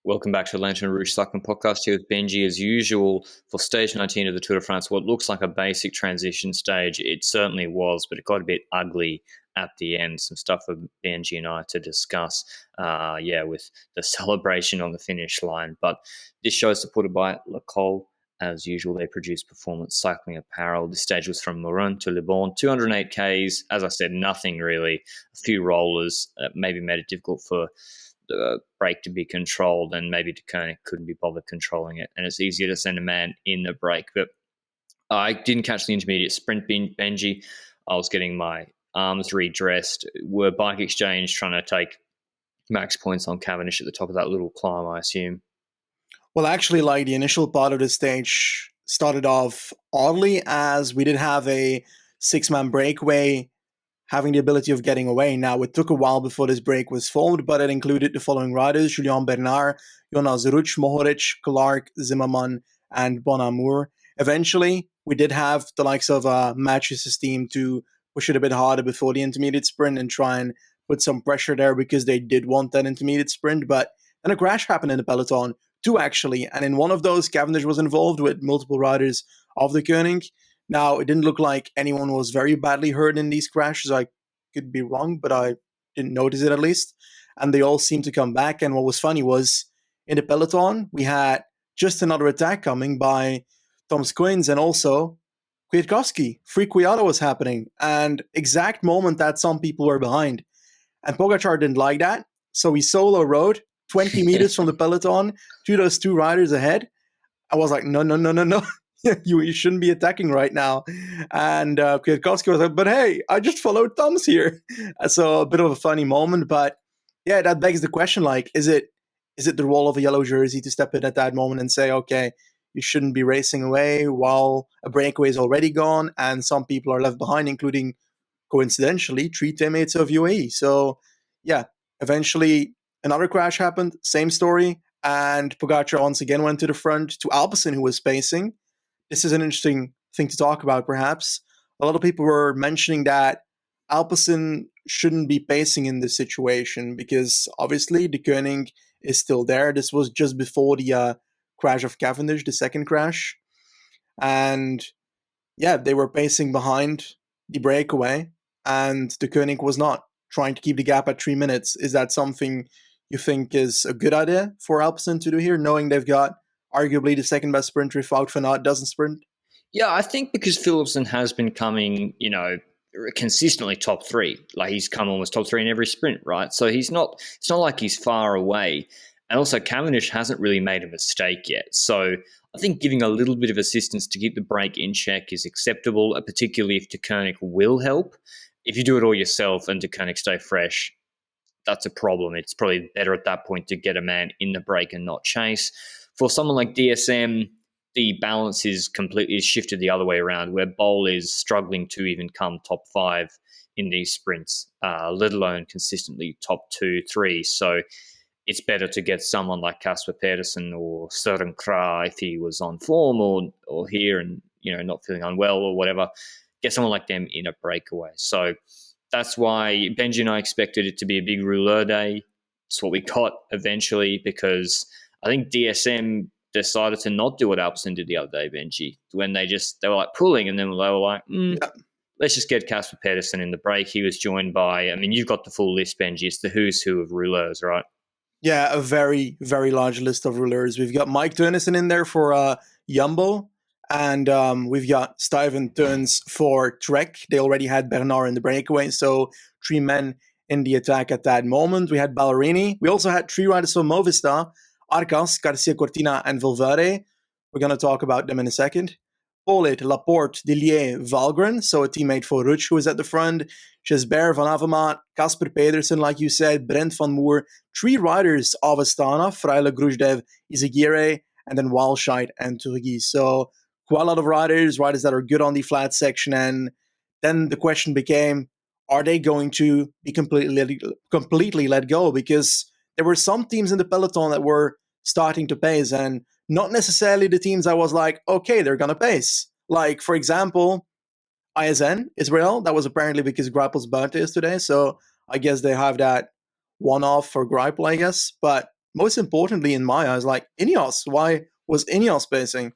Welcome back to the Lanterne Rouge Cycling Podcast here with Benji as usual for stage 19 of the Tour de France. What looks like a basic transition stage, it certainly was, but it got a bit ugly at the end. Some stuff for Benji and I to discuss, with the celebration on the finish line. But this show is supported by Le Col. As usual, they produce performance cycling apparel. This stage was from Mourenx to Libourne, 208 Ks. As I said, nothing really. A few rollers maybe made it difficult for the break to be controlled, and maybe De Koning couldn't be bothered controlling it, and it's easier to send a man in the break. But I didn't catch the intermediate sprint, Benji. I was getting my arms redressed. Were Bike Exchange trying to take max points on Cavendish at the top of that little climb, I assume? Well, actually, like the initial part of the stage started off oddly, as we did have a six-man breakaway having the ability of getting away. Now, it took a while before this break was formed, but it included the following riders: Julian Bernard, Jonas Ruch, Mourenx, Clark, Zimmermann, and Bonamour. Eventually, we did have the likes of Matthews' team to push it a bit harder before the intermediate sprint and try and put some pressure there, because they did want that intermediate sprint. But then a crash happened in the peloton, two actually, and in one of those, Cavendish was involved with multiple riders of the Koning. Now, it didn't look like anyone was very badly hurt in these crashes. I could be wrong, but I didn't notice it at least. And they all seemed to come back. And what was funny was, in the peloton, we had just another attack coming by Thomas Quins, and also Kwiatkowski. Free Kwiato was happening, and exact moment that some people were behind. And Pogacar didn't like that, so he solo rode 20 meters from the peloton to those two riders ahead. I was like, no. You shouldn't be attacking right now. And Kwiatkowski was like, but hey, I just followed Tom's here. So a bit of a funny moment, but yeah, that begs the question, like, is it the role of a yellow jersey to step in at that moment and say, okay, you shouldn't be racing away while a breakaway is already gone and some people are left behind, including, coincidentally, 3 teammates of UAE. So yeah, eventually another crash happened, same story, and Pogacar once again went to the front to Alpecin, who was pacing. This is an interesting thing to talk about, perhaps. A lot of people were mentioning that Alpecin shouldn't be pacing in this situation because obviously De Koning is still there. This was just before the crash of Cavendish, the second crash. And yeah, they were pacing behind the breakaway, and De Koning was not, trying to keep the gap at 3 minutes. Is that something you think is a good idea for Alpecin to do here, knowing they've got arguably the second best sprinter if Wout van Aert doesn't sprint? Yeah, I think because Philipsen has been coming, consistently top 3. Like, he's come almost top 3 in every sprint, right? So it's not like he's far away. And also Cavendish hasn't really made a mistake yet. So I think giving a little bit of assistance to keep the break in check is acceptable, particularly if De Koning will help. If you do it all yourself and De Koning stay fresh, that's a problem. It's probably better at that point to get a man in the break and not chase. For someone like DSM, the balance is completely shifted the other way around, where Bol is struggling to even come top 5 in these sprints, let alone consistently top 2, 3. So it's better to get someone like Casper Pedersen or Søren Kragh if he was on form or here and not feeling unwell or whatever. Get someone like them in a breakaway. So that's why Benji and I expected it to be a big rouleur day. It's what we got eventually, because I think DSM decided to not do what Alpecin did the other day, Benji, when they were like pulling, and then they were like, let's just get Casper Pedersen in the break. He was joined by, you've got the full list, Benji. It's the who's who of rouleurs, right? Yeah, a very, very large list of rouleurs. We've got Mike Teunissen in there for Jumbo, and we've got Stuyven Teuns for Trek. They already had Bernard in the breakaway, so 3 men in the attack at that moment. We had Ballerini. We also had 3 riders from Movistar: Arcas, Garcia Cortina, and Valverde. We're going to talk about them in a second. Polit, Laporte, Dillier, Valgren, so a teammate for Ruch, who is at the front. Gisbert, Van Avermaet, Casper Pedersen, like you said, Brent van Moer. 3 riders of Astana: Fraile, Gruzdev, Izagirre, and then Walscheid and Turgis. So quite a lot of riders that are good on the flat section. And then the question became, are they going to be completely let go? Because there were some teams in the peloton that were starting to pace, and not necessarily the teams I was like, okay, they're going to pace. Like, for example, ISN, Israel. That was apparently because Greipel's birthday is today, so I guess they have that one-off for Greipel, I guess. But most importantly, in my eyes, like Ineos. Why was Ineos pacing?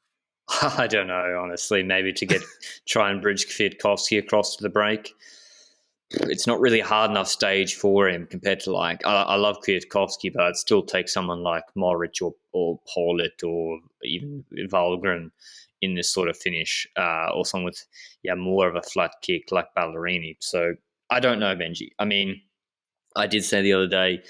I don't know, honestly. Maybe to try and bridge Kwiatkowski across to the break. It's not really a hard enough stage for him compared to I love Kwiatkowski, but I'd still take someone like Mourenx or Paulet or even Valgren in this sort of finish, or someone with more of a flat kick like Ballerini. So I don't know, Benji. I mean, I did say the other day,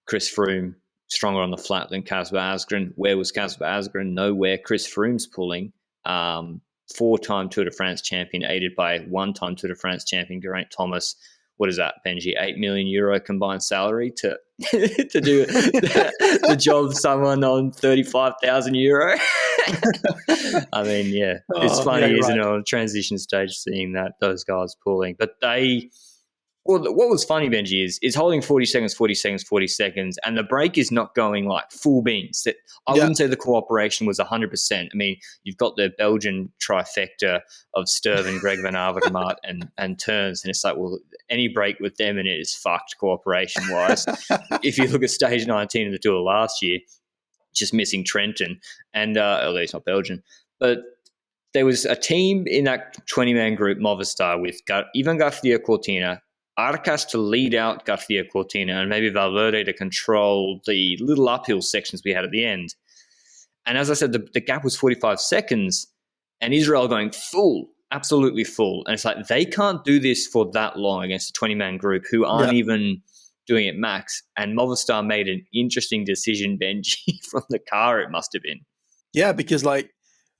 Chris Froome stronger on the flat than Kasper Asgreen. Where was Kasper Asgreen? Nowhere. Chris Froome's pulling. 4-time Tour de France champion, aided by 1-time Tour de France champion Geraint Thomas. What is that, Benji? €8 million combined salary to to do the job of someone on €35,000. I mean, it's funny, isn't it, on a transition stage seeing those guys pulling, but they. Well, what was funny, Benji, is holding 40 seconds, and the break is not going like full beans. I wouldn't say the cooperation was 100%. I mean, you've got the Belgian trifecta of Sturven, Greg Van Avermaet, and Turns, and it's like, well, any break with them and it is fucked cooperation-wise. If you look at stage 19 of the Tour last year, just missing Trenton, and although he's not Belgian, but there was a team in that 20-man group, Movistar, with Ivan Garcia Cortina, Arcas to lead out Garcia Cortina, and maybe Valverde to control the little uphill sections we had at the end. And as I said, the gap was 45 seconds, and Israel going full, absolutely full. And it's like they can't do this for that long against a 20-man group who aren't even doing it max. And Movistar made an interesting decision, Benji, from the car it must have been. Yeah, because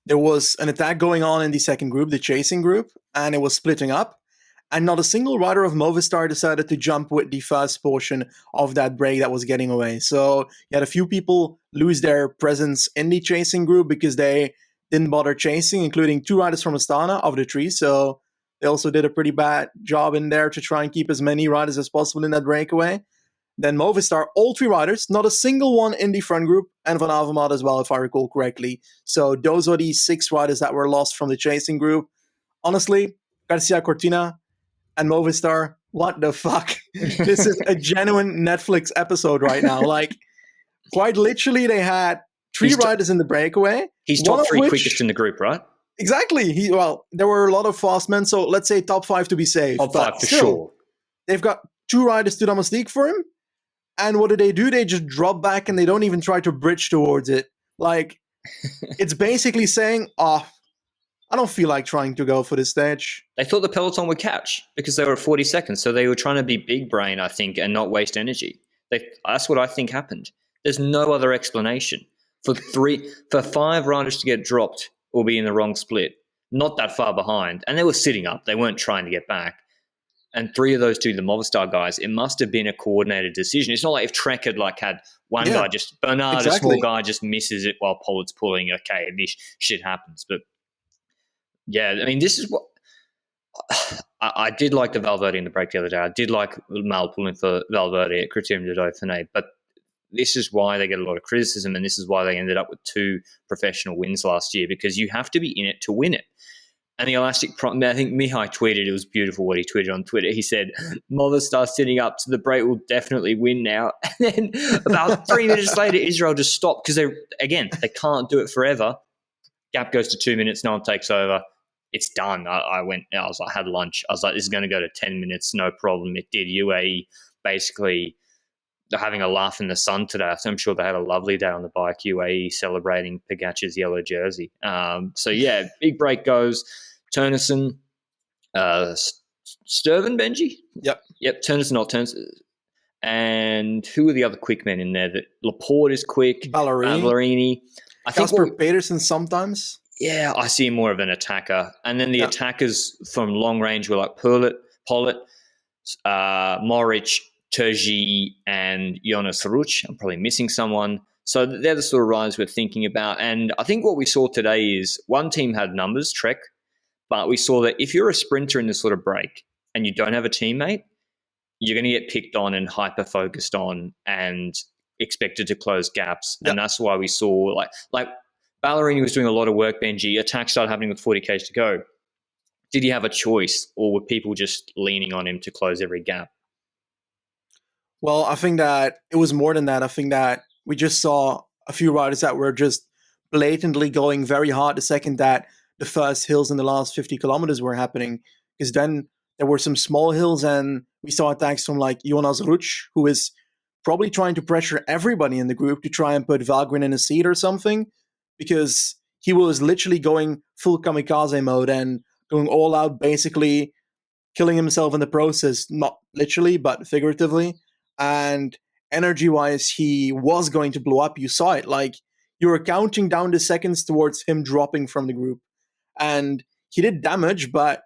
there was an attack going on in the second group, the chasing group, and it was splitting up. And not a single rider of Movistar decided to jump with the first portion of that break that was getting away. So you had a few people lose their presence in the chasing group because they didn't bother chasing, including 2 riders from Astana of the 3. So they also did a pretty bad job in there to try and keep as many riders as possible in that breakaway. Then Movistar, all 3 riders, not a single one in the front group, and Van Avermaet as well, if I recall correctly. So those are the 6 riders that were lost from the chasing group. Honestly, Garcia Cortina and Movistar, what the fuck? This is a genuine Netflix episode right now. Quite literally, they had 3 riders in the breakaway. He's top 3 quickest in the group, right? Exactly. There were a lot of fast men, so let's say top 5 to be safe. Top 5 for sure. They've got 2 riders to domestique for him, and what do? They just drop back and they don't even try to bridge towards it. It's basically saying, I don't feel like trying to go for this stage. They thought the peloton would catch because they were at 40 seconds. So they were trying to be big brain, I think, and not waste energy. That's what I think happened. There's no other explanation. For 5 riders to get dropped or be in the wrong split, not that far behind, and they were sitting up. They weren't trying to get back. And 3 of those 2, the Movistar guys, it must have been a coordinated decision. It's not like if Trek had had one guy Bernard, a small guy, just misses it while Pollitt's pulling. Okay, this shit happens. But yeah, I mean, this is what I did like the Valverde in the break the other day. I did like Mal pulling for Valverde at Criterium de Dauphiné, but this is why they get a lot of criticism, and this is why they ended up with 2 professional wins last year, because you have to be in it to win it. And the elastic, I think Mihai tweeted, it was beautiful what he tweeted on Twitter. He said, Movistar sitting up to the break will definitely win now. And then about 3 minutes later, Israel just stopped because they can't do it forever. Gap goes to 2 minutes, no one takes over. It's done. I had lunch. I was like, this is going to go to 10 minutes, no problem. It did. UAE basically, they're having a laugh in the sun today. I'm sure they had a lovely day on the bike, UAE celebrating Pogacar's yellow jersey. Big break goes. Turnison, Sturven, Benji? Yep, Turnison, not Turnison. And who are the other quick men in there? Laporte is quick. Ballerini. I think Casper Pedersen sometimes. Yeah, I see him more of an attacker. And then the attackers from long range were like Pollitt, Mourenx, Turgi, and Jonas Ruch. I'm probably missing someone. So they're the sort of riders we're thinking about. And I think what we saw today is one team had numbers, Trek, but we saw that if you're a sprinter in this sort of break and you don't have a teammate, you're going to get picked on and hyper-focused on and expected to close gaps. Yep. And that's why we saw like Ballerini was doing a lot of work, Benji. Attack started happening with 40 Ks to go. Did he have a choice, or were people just leaning on him to close every gap? Well, I think that it was more than that. I think that we just saw a few riders that were just blatantly going very hard the second that the first hills in the last 50 kilometers were happening. Because then there were some small hills, and we saw attacks from like Jonas Ruch, who is probably trying to pressure everybody in the group to try and put Valgren in a seat or something, because he was literally going full kamikaze mode and going all out, basically killing himself in the process, not literally, but figuratively. And energy-wise, he was going to blow up. You saw it. Like, you were counting down the seconds towards him dropping from the group. And he did damage, but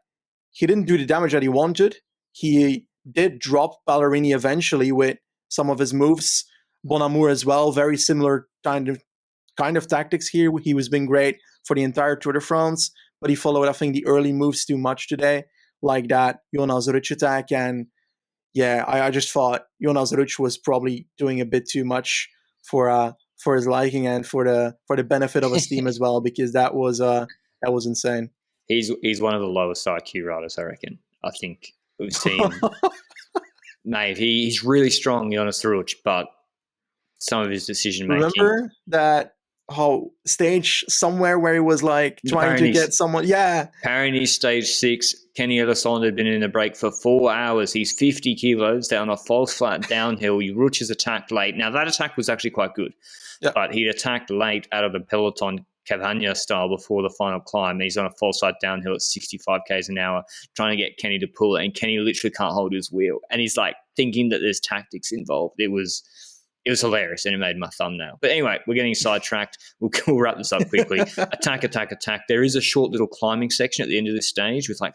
he didn't do the damage that he wanted. He did drop Ballerini eventually with some of his moves. Bonamour as well, very similar kind of tactics here. He was being great for the entire Tour de France, but he followed, I think, the early moves too much today, like that Jonas Ruch attack. And yeah, I just thought Jonas Ruch was probably doing a bit too much for his liking and for the benefit of his team as well, because that was insane. He's one of the lowest IQ riders, I reckon. I think we've seen. Mate, he's really strong, Jonas Ruch, but some of his decision making. Remember that whole stage somewhere where he was like trying to get someone? Yeah. Paris stage 6. Kenny Elissonde had been in the break for 4 hours. He's 50 kilos down a false flat downhill. Ruch has attacked late. Now, that attack was actually quite good, but he'd attacked late out of the peloton Cavagna style before the final climb. He's on a false side downhill at 65 k's an hour trying to get Kenny to pull it, and Kenny literally can't hold his wheel. And he's like thinking that there's tactics involved. It was hilarious, and it made my thumbnail. But anyway, we're getting sidetracked. We'll wrap this up quickly. Attack. There is a short little climbing section at the end of this stage with like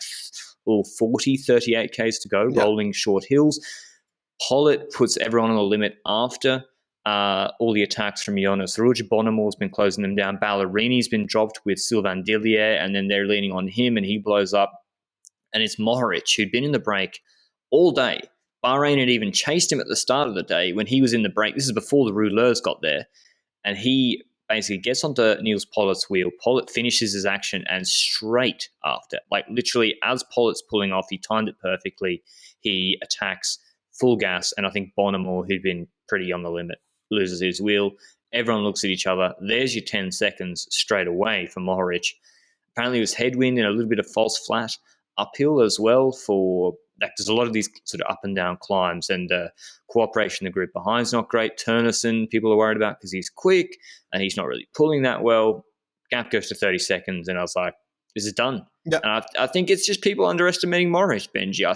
38 k's to go, rolling short hills. Pollitt puts everyone on the limit after all the attacks from Jonas Ruch. Bonamour's been closing them down. Ballerini's been dropped with Sylvain Dillier, and then they're leaning on him, and he blows up. And it's Mourenx, who'd been in the break all day. Bahrain had even chased him at the start of the day when he was in the break. This is before the rouleurs got there. And he basically gets onto Niels Pollitt's wheel. Pollitt finishes his action, and straight after, like literally as Pollitt's pulling off, he timed it perfectly. He attacks full gas, and I think Bonamour, who'd been pretty on the limit, loses his wheel. Everyone looks at each other. There's your 10 seconds straight away for Mourenx. Apparently it was headwind and a little bit of false flat uphill as well for like, there's a lot of these sort of up and down climbs, and cooperation in the group behind is not great. Turnison, people are worried about because he's quick and he's not really pulling that well. Gap goes to 30 seconds, and I was like, this is done. Yep. And I think it's just people underestimating Mourenx, Benji.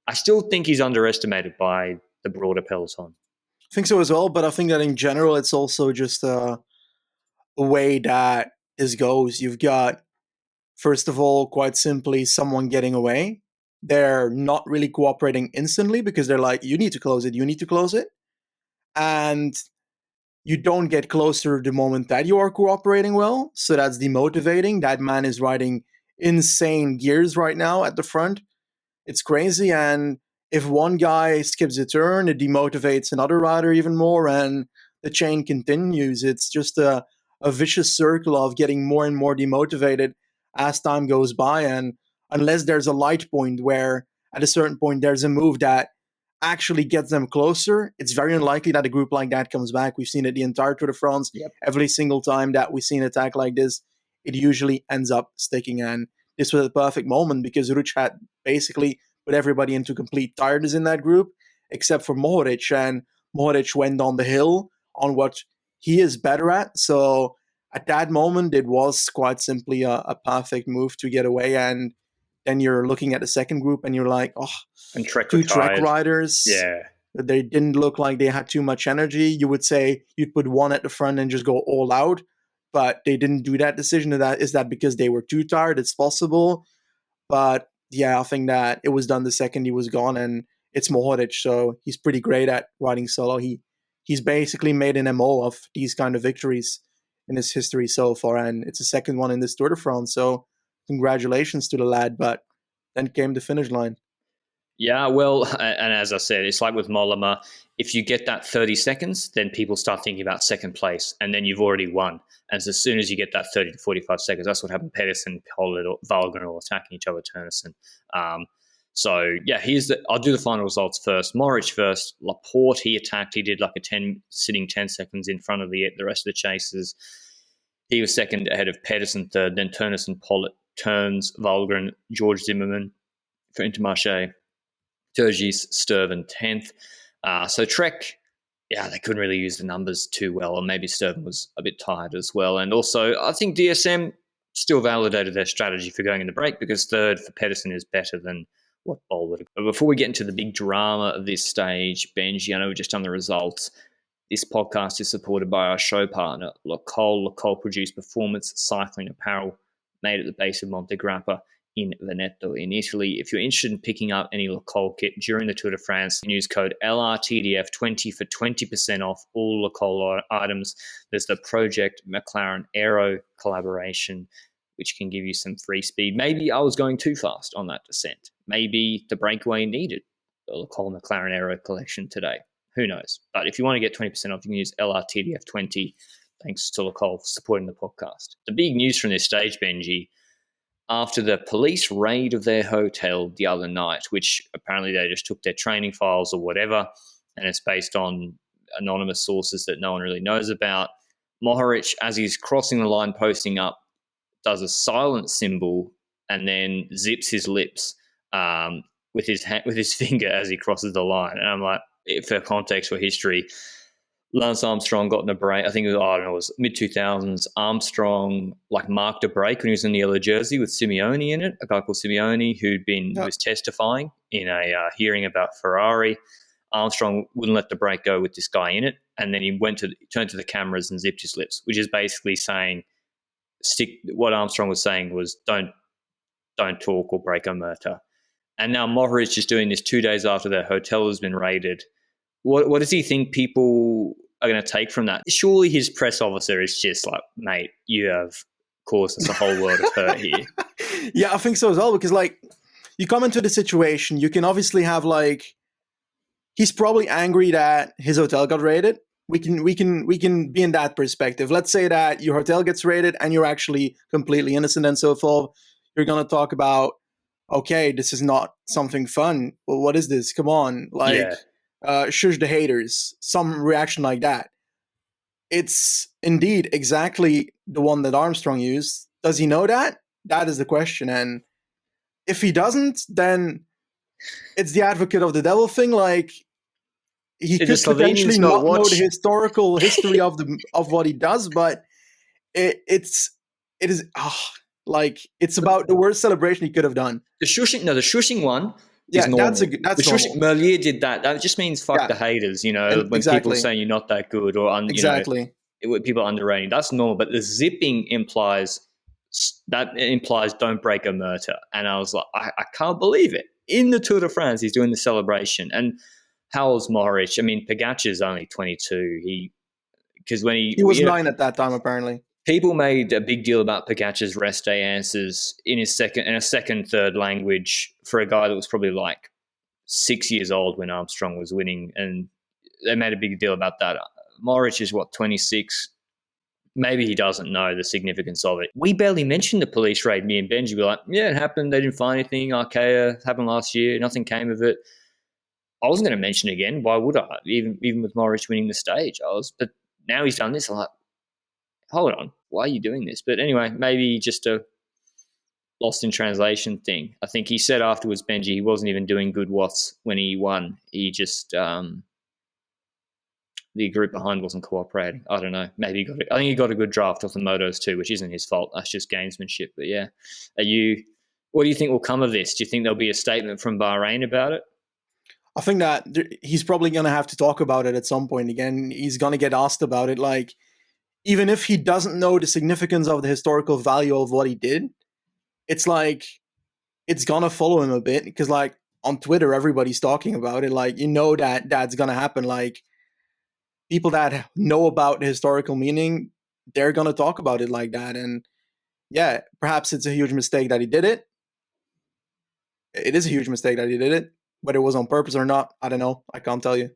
I still think he's underestimated by the broader peloton. I think so as well, but I think that in general, it's also just a way that this goes. You've got, first of all, quite simply, someone getting away. They're not really cooperating instantly because they're like, you need to close it. And you don't get closer the moment that you are cooperating well. So that's demotivating. That man is riding insane gears right now at the front. It's crazy. And if one guy skips a turn, it demotivates another rider even more, and the chain continues. It's just a vicious circle of getting more and more demotivated as time goes by. And unless there's a light point where at a certain point there's a move that actually gets them closer, it's very unlikely that a group like that comes back. We've seen it the entire Tour de France. Yep. Every single time that we've seen an attack like this, it usually ends up sticking. And this was a perfect moment because Ruch had basically put everybody into complete tiredness in that group, except for Mourenx. And Mourenx went on the hill on what he is better at. So at that moment, it was quite simply a perfect move to get away. And then you're looking at the second group and you're like, oh, and Trek two Trek riders. Yeah. They didn't look like they had too much energy. You would say you'd put one at the front and just go all out, but they didn't do that decision. Is that because they were too tired? It's possible. But yeah, I think that it was done the second he was gone, and it's Mourenx, so he's pretty great at riding solo. He's basically made an MO of these kind of victories in his history so far, and it's the second one in this Tour de France, so congratulations to the lad. But then came the finish line. Yeah, well, and as I said, it's like with Mollema. If you get that 30 seconds, then people start thinking about second place, and then you've already won. And as soon as you get that 30 to 45 seconds, that's what happened. Pedersen, Pollitt, or Valgren all attacking each other, Turnison. So, yeah, I'll do the final results first. Mourenx first. Laporte, he attacked. He did like sitting 10 seconds in front of the rest of the chasers. He was second ahead of Pedersen third, then Turnus and Pollitt, Turns, Valgren, George Zimmerman for Intermarché, Turgis, Sturven 10th. So Trek, yeah, they couldn't really use the numbers too well, or maybe Sturven was a bit tired as well. And also, I think DSM still validated their strategy for going in the break, because third for Pedersen is better than what Bol would have. But before we get into the big drama of this stage, Benji, I know we've just done the results. This podcast is supported by our show partner, Locol. Locol produce performance cycling apparel made at the base of Monte Grappa in Veneto in Italy. If you're interested in picking up any Locol kit during the Tour de France, use code LRTDF20 for 20% off all Locol items. There's the Project McLaren Aero collaboration, which can give you some free speed. Maybe I was going too fast on that descent. Maybe the breakaway needed the Locol McLaren Aero collection today. Who knows? But if you want to get 20% off, you can use LRTDF20. Thanks to Locol for supporting the podcast. The big news from this stage, Benji, after the police raid of their hotel the other night, which apparently they just took their training files or whatever, and it's based on anonymous sources that no one really knows about, Mourenx, as he's crossing the line, posting up, does a silent symbol and then zips his lips with his finger as he crosses the line. And I'm like, for context, for history, Lance Armstrong got in a break. I think it was mid-2000s. Armstrong marked a break when he was in the yellow jersey with Simeone in it, a guy called Simeone who was testifying in a hearing about Ferrari. Armstrong wouldn't let the break go with this guy in it, and then he turned to the cameras and zipped his lips, which is basically saying, what Armstrong was saying was, don't talk or break omerta. And now Mourenx is doing this 2 days after their hotel has been raided. What does he think people are going to take from that? Surely his press officer is just like, mate, you have caused us a whole world of hurt here. Yeah, I think so as well, because you come into the situation, you can obviously have he's probably angry that his hotel got raided. We can be in that perspective. Let's say that your hotel gets raided and you're actually completely innocent and so forth. You're going to talk about, okay, this is not something fun. Well, what is this? Come on. Shush the haters. Some reaction like that. It's indeed exactly the one that Armstrong used. Does he know that? That is the question. And if he doesn't, then it's the advocate of the devil thing. He could potentially not know the historical history of what he does, but it's about the worst celebration he could have done. The shushing one is normal. That's normal. Merlier did that. That just means fuck the haters, when people say you're not that good or people underrating. That's normal. But the zipping implies don't break omerta. And I was like, I can't believe it. In the Tour de France, he's doing the celebration. And how old's Mourenx? I mean, Pogacar's only 22. He was 9 at that time, apparently. People made a big deal about Pogacar's rest day answers in a third language for a guy that was probably 6 years old when Armstrong was winning, and they made a big deal about that. Mourenx is 26. Maybe he doesn't know the significance of it. We barely mentioned the police raid. Me and Benji were like, yeah, it happened. They didn't find anything. Arkea happened last year. Nothing came of it. I wasn't going to mention it again. Why would I? Even with Mourenx winning the stage, but now he's done this. I'm like, hold on, why are you doing this? But anyway, maybe just a lost in translation thing. I think he said afterwards, Benji, he wasn't even doing good watts when he won. He just the group behind wasn't cooperating. I don't know. Maybe I think he got a good draft off the motos too, which isn't his fault. That's just gamesmanship. But yeah, what do you think will come of this? Do you think there'll be a statement from Bahrain about it? I think that he's probably going to have to talk about it at some point again. He's going to get asked about it. Even if he doesn't know the significance of the historical value of what he did, it's it's going to follow him a bit, because on Twitter, everybody's talking about it. That's going to happen. People that know about the historical meaning, they're going to talk about it like that. And yeah, perhaps it's a huge mistake that he did it. It is a huge mistake that he did it. Whether it was on purpose or not, I don't know. I can't tell you.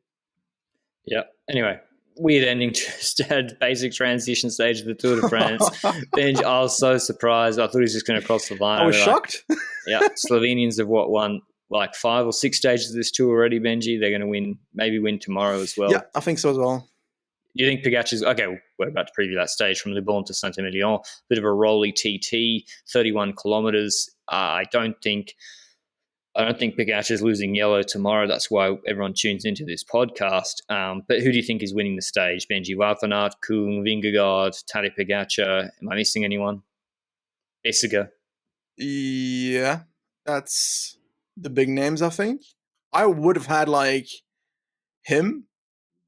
Yeah. Anyway, weird ending to basic transition stage of the Tour de France. Benji, I was so surprised. I thought he was just going to cross the line. I was shocked. Yeah. Slovenians have won like 5 or 6 stages of this tour already, Benji. They're going to maybe win tomorrow as well. Yeah, I think so as well. You think Pogacar's okay? We're about to preview that stage from Libourne to Saint-Emilion. Bit of a rolly TT, 31 kilometers. I don't think Pogacar's losing yellow tomorrow. That's why everyone tunes into this podcast. But who do you think is winning the stage? Benji, Wout van Aert, Koen, Vingegaard, Tadej Pogacar. Am I missing anyone? Essiger. Yeah, that's the big names, I think. I would have had like him,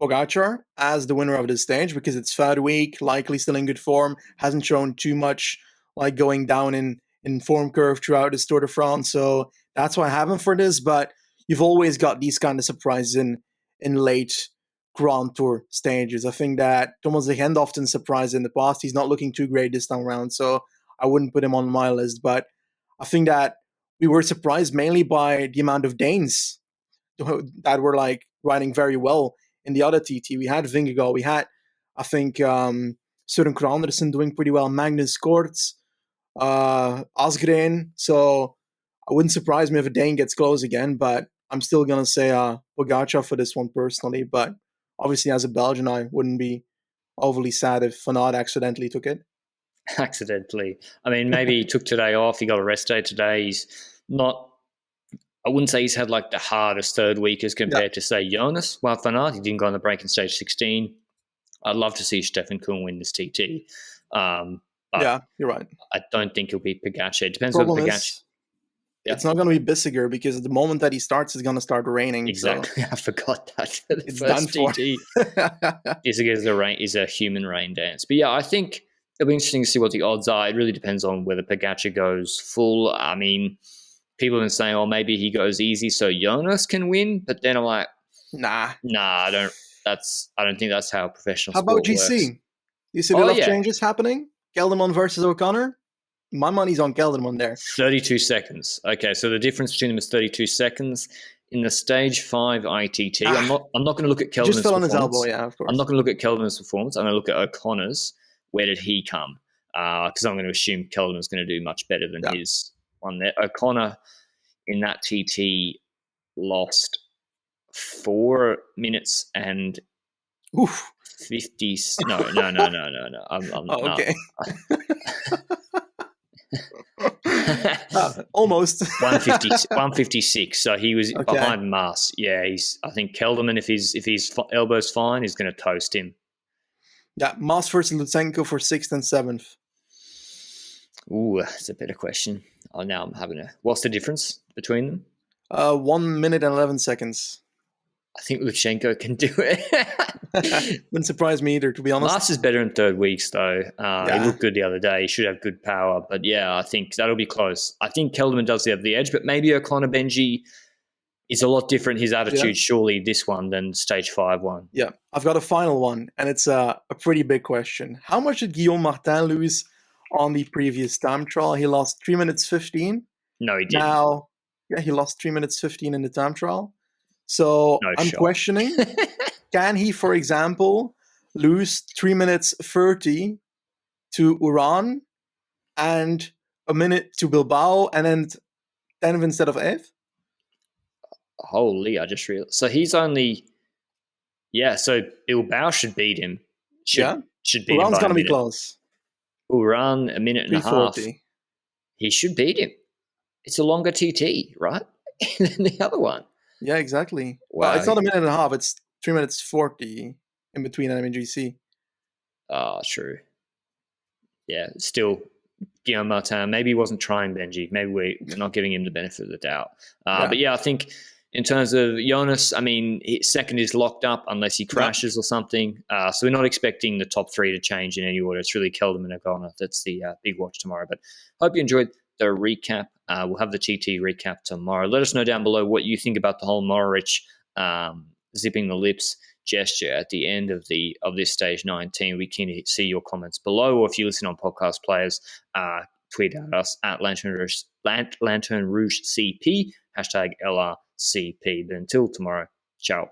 Pogacar, as the winner of this stage because it's third week, likely still in good form, hasn't shown too much like going down in form curve throughout this Tour de France. So that's why I have him for this. But you've always got these kind of surprises in late Grand Tour stages. I think that Thomas de Gent often surprised in the past. He's not looking too great this time around, so I wouldn't put him on my list. But I think that we were surprised mainly by the amount of Danes that were like riding very well in the other TT. We had Vingegaard, we had, I think, Søren Kragh Andersen doing pretty well, Magnus Kortz, Asgreen. So I wouldn't surprise me if a Dane gets close again, but I'm still going to say Pogacar for this one personally. But obviously, as a Belgian, I wouldn't be overly sad if Van Aert accidentally took it. Accidentally. I mean, maybe he took today off. He got a rest day today. He's not, I wouldn't say he's had like the hardest third week as compared to, say, Jonas Wout van Aert. He didn't go on the break in stage 16. I'd love to see Stefan Kuhn win this TT. But yeah, you're right. I don't think it'll be Pogacar. It depends on Pogacar. It's not going to be Bissiger because the moment that he starts, it's going to start raining. Exactly. So. I forgot that. It's done for. Bissiger is a human rain dance. But yeah, I think it'll be interesting to see what the odds are. It really depends on whether Pogacar goes full. I mean, people have been saying, oh, maybe he goes easy so Jonas can win. But then I'm like, nah, I don't think that's how professional How sport about GC? works. Do you see a lot of changes happening? Kelderman versus O'Connor? My money's on Kelderman there. 32 seconds. Okay, so the difference between them is 32 seconds. In the stage 5 ITT, I'm not going to look at Kelderman's just fell on performance. His elbow, yeah, of course. I'm not going to look at Kelderman's performance. I'm going to look at O'Connor's. Where did he come? Because I'm going to assume Kelderman's going to do much better than his one there. O'Connor in that TT lost 4 minutes and 50. No. I'm okay. Almost 156. So he was behind Mars. Yeah, I think Kelderman, if his elbow's fine, is going to toast him. Yeah, Mars versus Lutsenko for 6th and 7th. Ooh, that's a better question. Oh, now I'm having what's the difference between them? 1 minute and 11 seconds. I think Lutsenko can do it. Wouldn't surprise me either, to be honest. Mars is better in third weeks, though. He looked good the other day. He should have good power. But yeah, I think that'll be close. I think Kelderman does have the edge, but maybe O'Connor Benji is a lot different, his attitude, surely, this one than stage 5 one. Yeah, I've got a final one, and it's a pretty big question. How much did Guillaume Martin lose on the previous time trial? He lost 3 minutes 15. No, he didn't. Now, he lost 3 minutes 15 in the time trial. So I'm questioning, can he, for example, lose 3 minutes 30 to Uran and a minute to Bilbao and then 10th instead of 8th? Holy, I just realized. So he's only, so Bilbao should beat him. Should beat him. Uran's going to be close. Uran, a minute and a half. He should beat him. It's a longer TT, right? than the other one. Yeah, exactly. Wow. Well, it's not a minute and a half. It's 3 minutes 40 in between NM and GC. Oh, true. Yeah, still, Guillaume Martin, maybe he wasn't trying, Benji. Maybe we're not giving him the benefit of the doubt. But yeah, I think in terms of Jonas, I mean, second is locked up unless he crashes or something. So we're not expecting the top 3 to change in any order. It's really Kelderman and O'Connor. That's the big watch tomorrow. But hope you enjoyed the recap. We'll have the TT recap tomorrow. Let us know down below what you think about the whole Mourenx zipping the lips gesture at the end of this stage 19. We can see your comments below, or if you listen on podcast players, tweet at us at Lanterne Rouge CP, #LRCP. But until tomorrow, ciao.